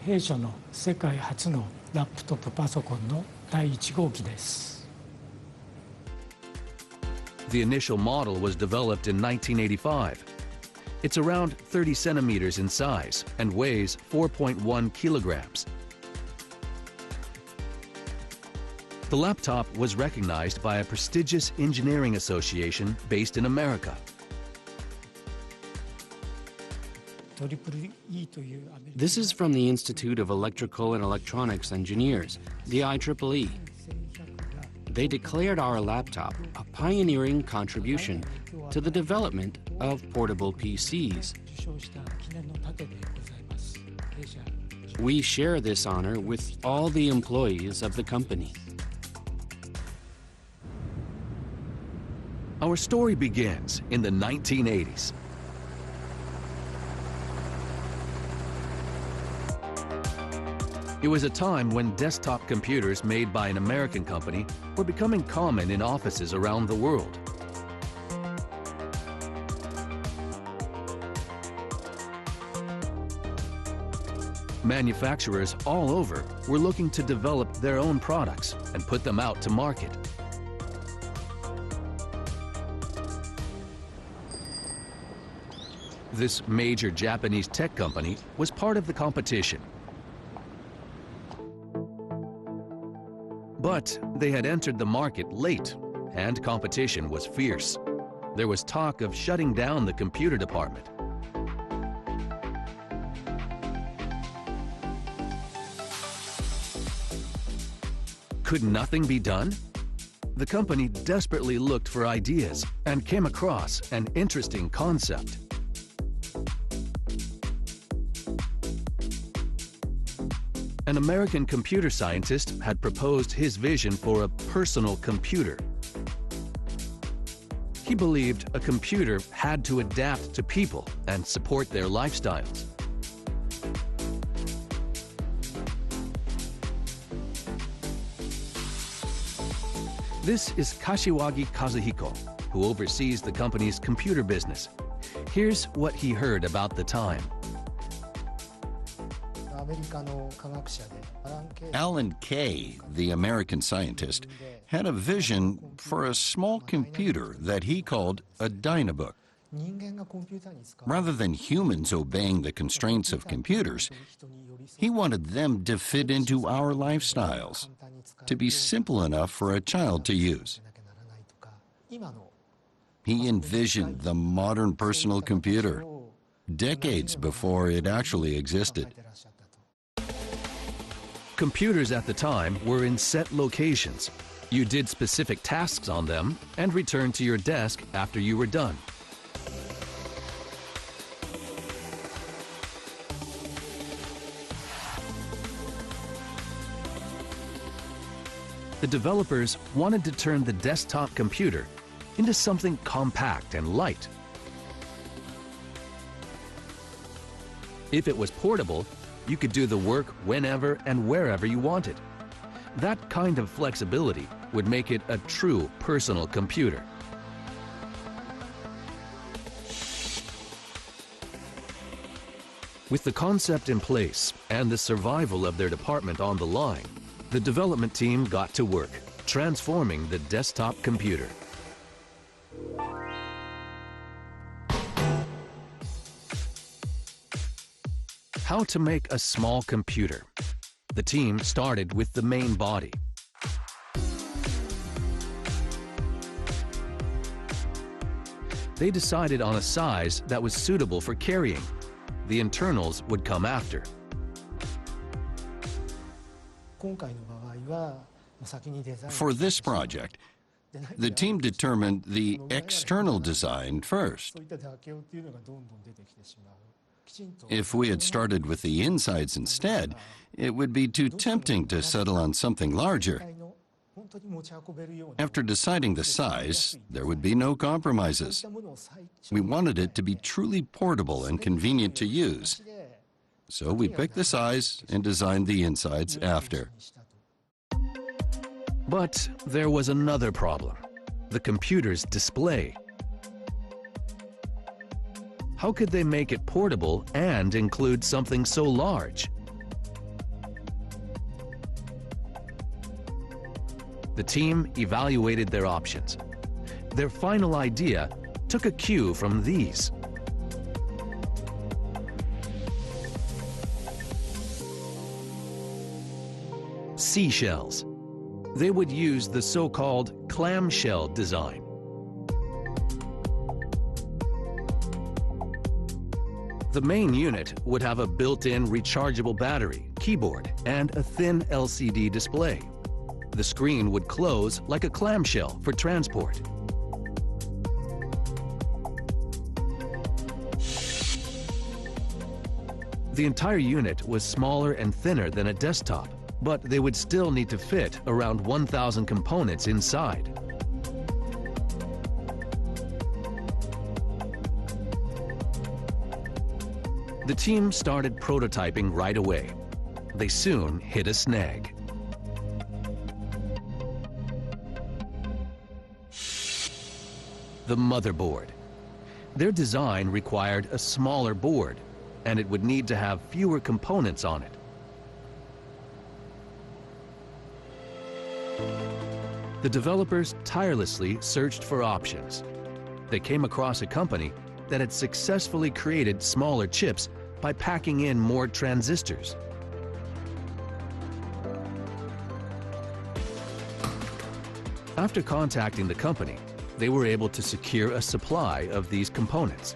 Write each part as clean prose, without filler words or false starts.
弊社の世界初のラップトップパソコンの第1号機です。The initial model was developed in 1985. It's around 30 centimeters in size and weighs 4.1 kilograms. The laptop was recognized by a prestigious engineering association based in America. This is from the Institute of Electrical and Electronics Engineers, the IEEE. They declared our laptop a pioneering contribution to the development of portable PCs. We share this honor with all the employees of the company. Our story begins in the 1980s. It was a time when desktop computers made by an American company were becoming common in offices around the world. Manufacturers all over were looking to develop their own products and put them out to market. This major Japanese tech company was part of the competition. But they had entered the market late, and competition was fierce. There was talk of shutting down the computer department. Could nothing be done? The company desperately looked for ideas and came across an interesting concept. An American computer scientist had proposed his vision for a personal computer. He believed a computer had to adapt to people and support their lifestyles. This is Kashiwagi Kazuhiko, who oversees the company's computer business. Here's what he heard about the time. Alan Kay, the American scientist, had a vision for a small computer that he called a Dynabook. Rather than humans obeying the constraints of computers, he wanted them to fit into our lifestyles, to be simple enough for a child to use. He envisioned the modern personal computer decades before it actually existed. Computers at the time were in set locations. You did specific tasks on them and returned to your desk after you were done. The developers wanted to turn the desktop computer into something compact and light. If it was portable, you could do the work whenever and wherever you wanted. That kind of flexibility would make it a true personal computer. With the concept in place and the survival of their department on the line, the development team got to work, transforming the desktop computer. How to make a small computer. The team started with the main body. They decided on a size that was suitable for carrying. The internals would come after. For this project, the team determined the external design first. If we had started with the insides instead, it would be too tempting to settle on something larger. After deciding the size, there would be no compromises. We wanted it to be truly portable and convenient to use. So we picked the size and designed the insides after. But there was another problem: the computer's display. How could they make it portable and include something so large? The team evaluated their options. Their final idea took a cue from these. Seashells. They would use the so-called clamshell design. The main unit would have a built-in rechargeable battery, keyboard, and a thin LCD display. The screen would close like a clamshell for transport. The entire unit was smaller and thinner than a desktop, but they would still need to fit around 1,000 components inside. The team started prototyping right away. They soon hit a snag. The motherboard. Their design required a smaller board, and it would need to have fewer components on it. The developers tirelessly searched for options. They came across a company that had successfully created smaller chips by packing in more transistors. After contacting the company, they were able to secure a supply of these components.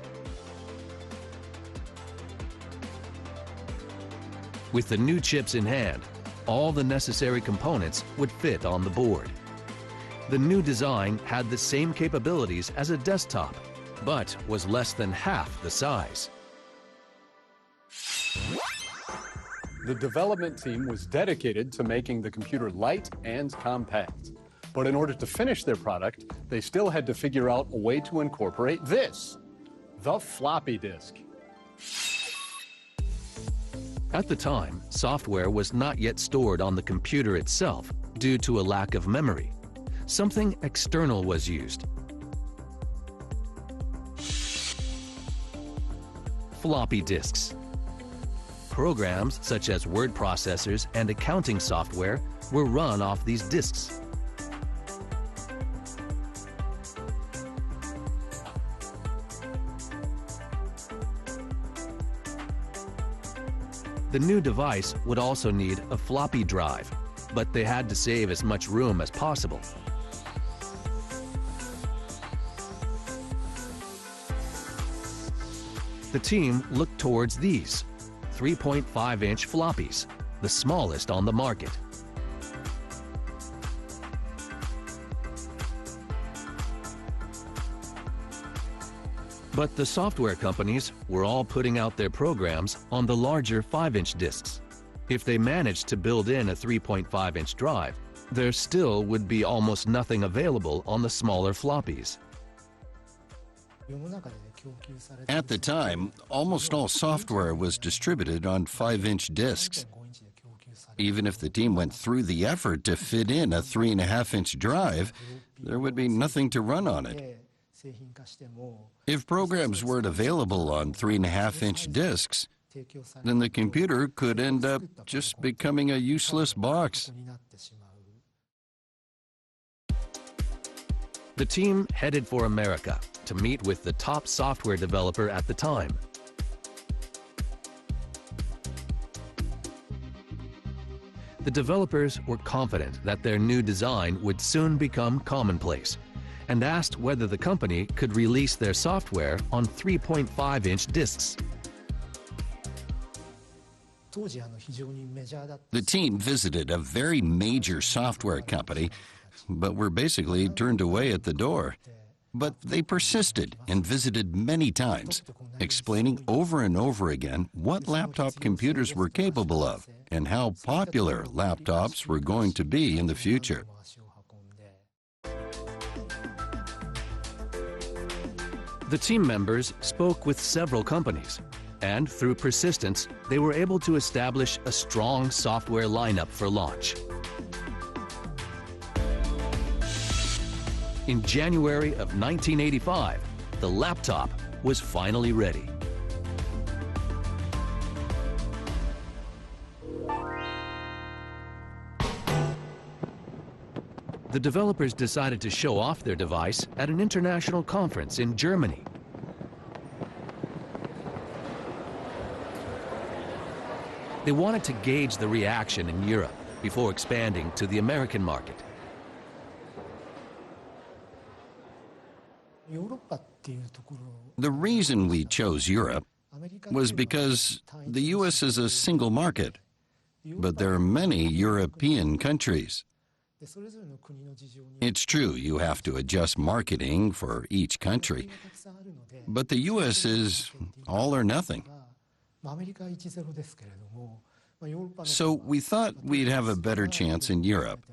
With the new chips in hand, all the necessary components would fit on the board. The new design had the same capabilities as a desktop, but was less than half the size. The development team was dedicated to making the computer light and compact. But in order to finish their product, they still had to figure out a way to incorporate this, the floppy disk. At the time, software was not yet stored on the computer itself due to a lack of memory. Something external was used. Floppy disks. Programs such as word processors and accounting software were run off these disks. The new device would also need a floppy drive, but they had to save as much room as possible. The team looked towards these 3.5-inch floppies, the smallest on the market. But the software companies were all putting out their programs on the larger 5-inch disks. If they managed to build in a 3.5-inch drive, there still would be almost nothing available on the smaller floppies. At the time, almost all software was distributed on 5-inch disks. Even if the team went through the effort to fit in a 3.5-inch drive, there would be nothing to run on it. If programs weren't available on 3.5-inch disks, then the computer could end up just becoming a useless box. The team headed for America to meet with the top software developer at the time. The developers were confident that their new design would soon become commonplace, and asked whether the company could release their software on 3.5-inch disks. The team visited a very major software company, but were basically turned away at the door. But they persisted and visited many times, explaining over and over again what laptop computers were capable of and how popular laptops were going to be in the future. The team members spoke with several companies, and through persistence, they were able to establish a strong software lineup for launch. In January of 1985, the laptop was finally ready. The the developers decided to show off their device at an international conference in Germany. They wanted to gauge the reaction in Europe before expanding to the American market. The reason we chose Europe was because the U.S. is a single market, but there are many European countries. It's true, you have to adjust marketing for each country, but the U.S. is all or nothing. So we thought we'd have a better chance in Europe,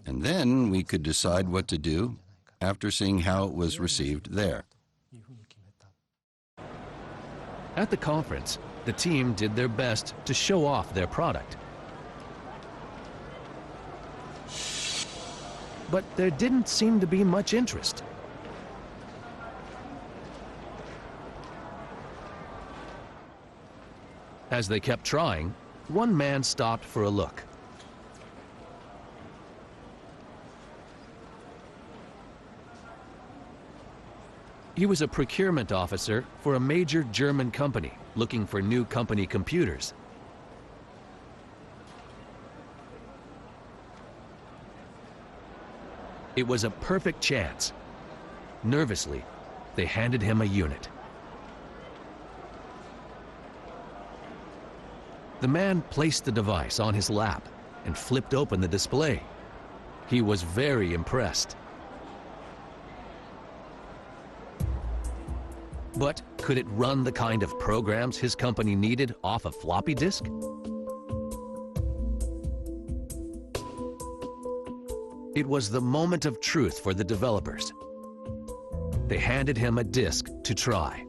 and then we could decide what to do after seeing how it was received there. At the conference, the team did their best to show off their product. But there didn't seem to be much interest. As they kept trying, one man stopped for a look. He was a procurement officer for a major German company looking for new company computers. It was a perfect chance. Nervously, they handed him a unit. The man placed the device on his lap and flipped open the display. He was very impressed. But could it run the kind of programs his company needed off a floppy disk? It was the moment of truth for the developers. They handed him a disk to try.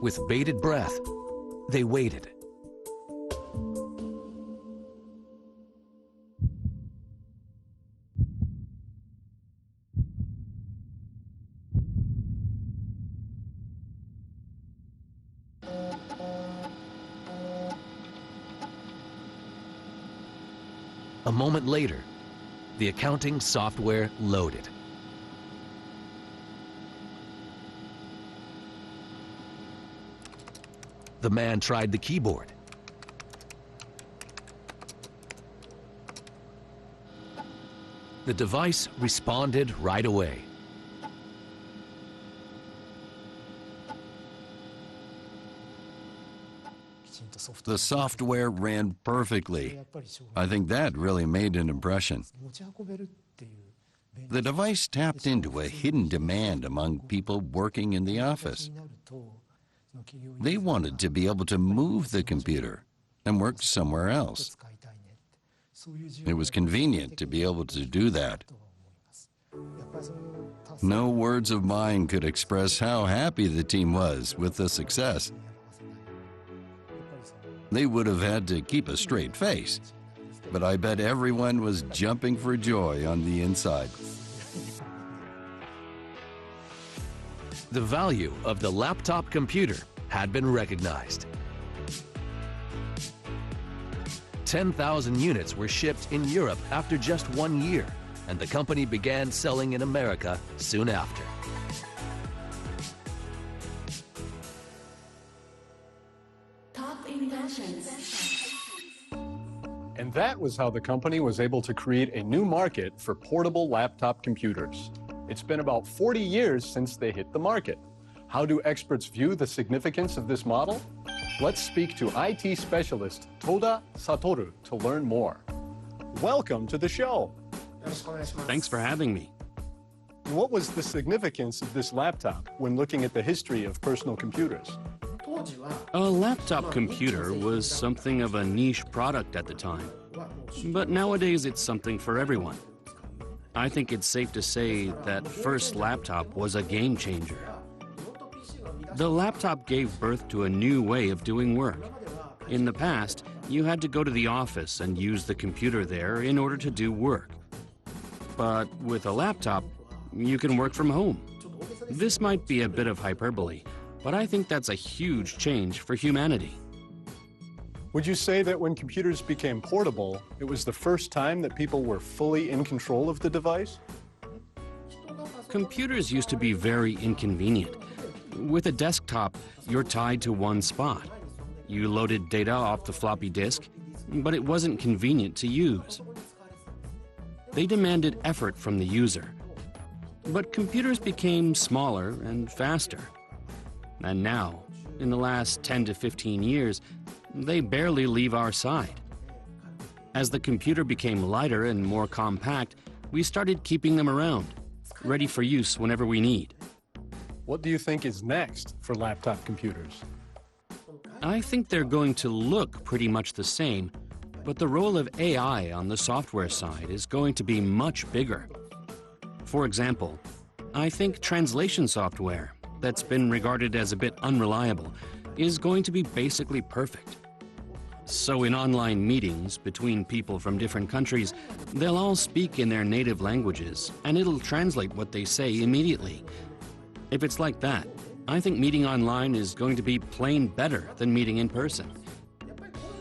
With bated breath, they waited. A moment later, the accounting software loaded. The man tried the keyboard. The device responded right away. The software ran perfectly. I think that really made an impression. The device tapped into a hidden demand among people working in the office. They wanted to be able to move the computer and work somewhere else. It was convenient to be able to do that. No words of mine could express how happy the team was with the success. They would have had to keep a straight face, but I bet everyone was jumping for joy on the inside. The value of the laptop computer had been recognized. 10,000 units were shipped in Europe after just 1 year, and the company began selling in America soon after. Top inventions. And that was how the company was able to create a new market for portable laptop computers. It's been about 40 years since they hit the market. How do experts view the significance of this model? Let's speak to IT specialist Toda Satoru to learn more. Welcome to the show. Thanks for having me. What was the significance of this laptop when looking at the history of personal computers? A laptop computer was something of a niche product at the time, but nowadays it's something for everyone. I think it's safe to say that first laptop was a game changer. The laptop gave birth to a new way of doing work. In the past, you had to go to the office and use the computer there in order to do work. But with a laptop, you can work from home. This might be a bit of hyperbole, but I think that's a huge change for humanity. Would you say that when computers became portable, it was the first time that people were fully in control of the device? Computers used to be very inconvenient. With a desktop, you're tied to one spot. You loaded data off the floppy disk, but it wasn't convenient to use. They demanded effort from the user. But computers became smaller and faster. And now, in the last 10 to 15 years, they barely leave our side. As the computer became lighter and more compact, we started keeping them around, ready for use whenever we need. What do you think is next for laptop computers? I think they're going to look pretty much the same, but the role of AI on the software side is going to be much bigger. For example, I think translation software, that's been regarded as a bit unreliable, is going to be basically perfect. So in online meetings between people from different countries, they'll all speak in their native languages, and it'll translate what they say immediately. If it's like that, I think meeting online is going to be plain better than meeting in person.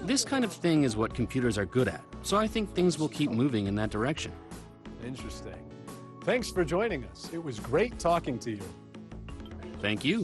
This kind of thing is what computers are good at, so I think things will keep moving in that direction. Interesting. Thanks for joining us. It was great talking to you. Thank you.